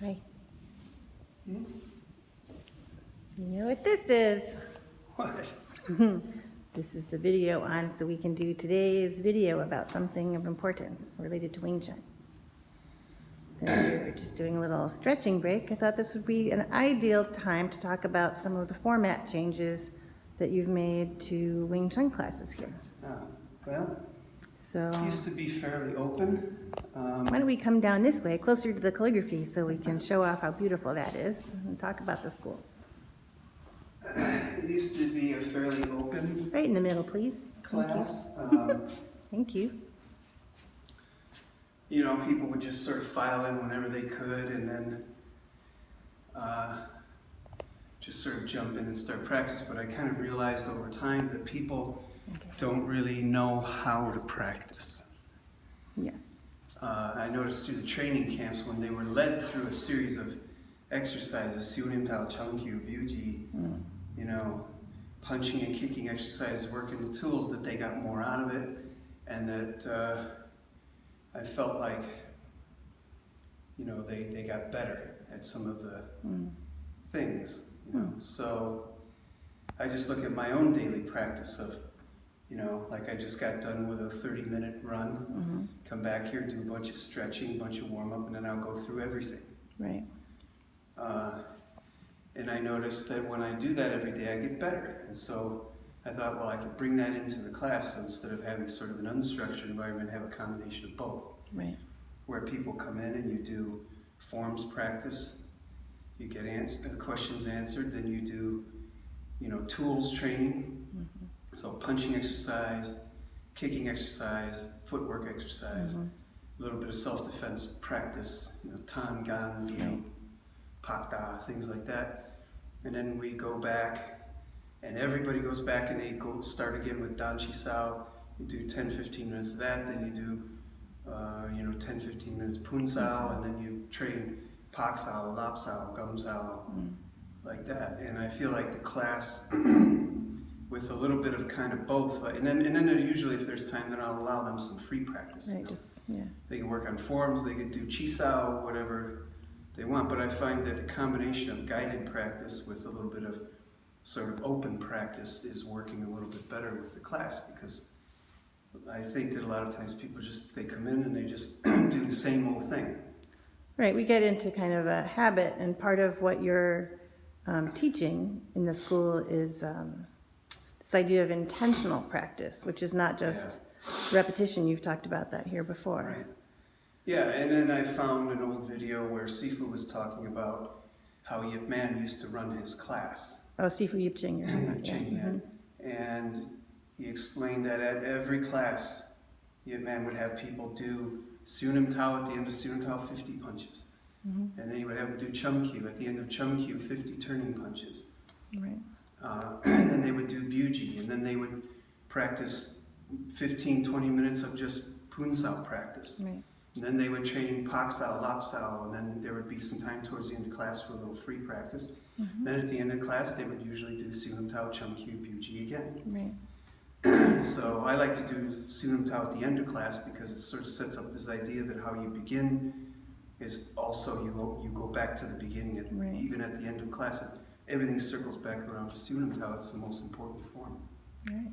Hi. Hmm? You know what this is? What? This is the video on so we can do today's video about something of importance related to Wing Chun. Since we're just doing a little stretching break, I thought this would be an ideal time to talk about some of the format changes that you've made to Wing Chun classes here. Well, So it used to be fairly open. why don't we come down this way, closer to the calligraphy, so we can show off how beautiful that is and talk about the school. It used to be a fairly open Right in the middle, please. class. Thank you. You know, people would just sort of file in whenever they could and then just sort of jump in and start practice. But I kind of realized over time that people don't really know how to practice. Yes. I noticed through the training camps when they were led through a series of exercises, Siunim Tao, Chungkyu, Byuji, you know, punching and kicking exercises, working the tools, that they got more out of it, and that I felt like, you know, they got better at some of the things, you know. So I just look at my own daily practice of, you know, like I just got done with a 30-minute run, come back here, do a bunch of stretching, a bunch of warm-up, and then I'll go through everything. Right. And I noticed that when I do that every day, I get better. And so I thought, well, I could bring that into the class, so instead of having sort of an unstructured environment, have a combination of both. Right. Where people come in and you do forms practice, you get questions answered, then you do, you know, tools training. So punching exercise, kicking exercise, footwork exercise, a little bit of self-defense practice, you know, tan, gan, gyo, pak da, things like that. And then we go back, and everybody goes back and they go start again with dan chi sao. You do 10-15 minutes of that, then you do you know, 10-15 minutes pun sao, and then you train pak sao, lap sao, gum sao, like that. And I feel like the class with a little bit of kind of both, and then usually if there's time, then I'll allow them some free practice. Right. You know? Just yeah. They can work on forms, they can do chi sao, whatever they want. But I find that a combination of guided practice with a little bit of sort of open practice is working a little bit better with the class, because I think that a lot of times people they come in and they just do the same old thing. Right. We get into kind of a habit, and part of what you're teaching in the school is this idea of intentional practice, which is not just repetition. You've talked about that here before. Right. Yeah, and then I found an old video where Sifu was talking about how Yip Man used to run his class. Oh, Sifu Yip Ching. And he explained that at every class, Yip Man would have people do Siunim Tao at the end of Siunim Tao, 50 punches. And then he would have them do Chum Kyu at the end of Chum Kyu, 50 turning punches. Right. And then they would do Byuji, and then they would practice 15-20 minutes of just Pun Sao practice. Right. And then they would train Pak Sao, Lap Sao, and then there would be some time towards the end of class for a little free practice. Then at the end of class, they would usually do Siunim Tao, Chum Kyu, Byuji again. Right. So I like to do Siunim Tao at the end of class because it sort of sets up this idea that how you begin is also you go back to the beginning, even at the end of class. Everything circles back around to Siunim Tao. It's the most important form. All right.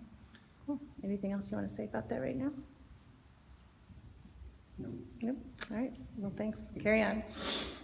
Cool. Anything else you want to say about that right now? No. Nope. All right. Well, thanks. Carry on.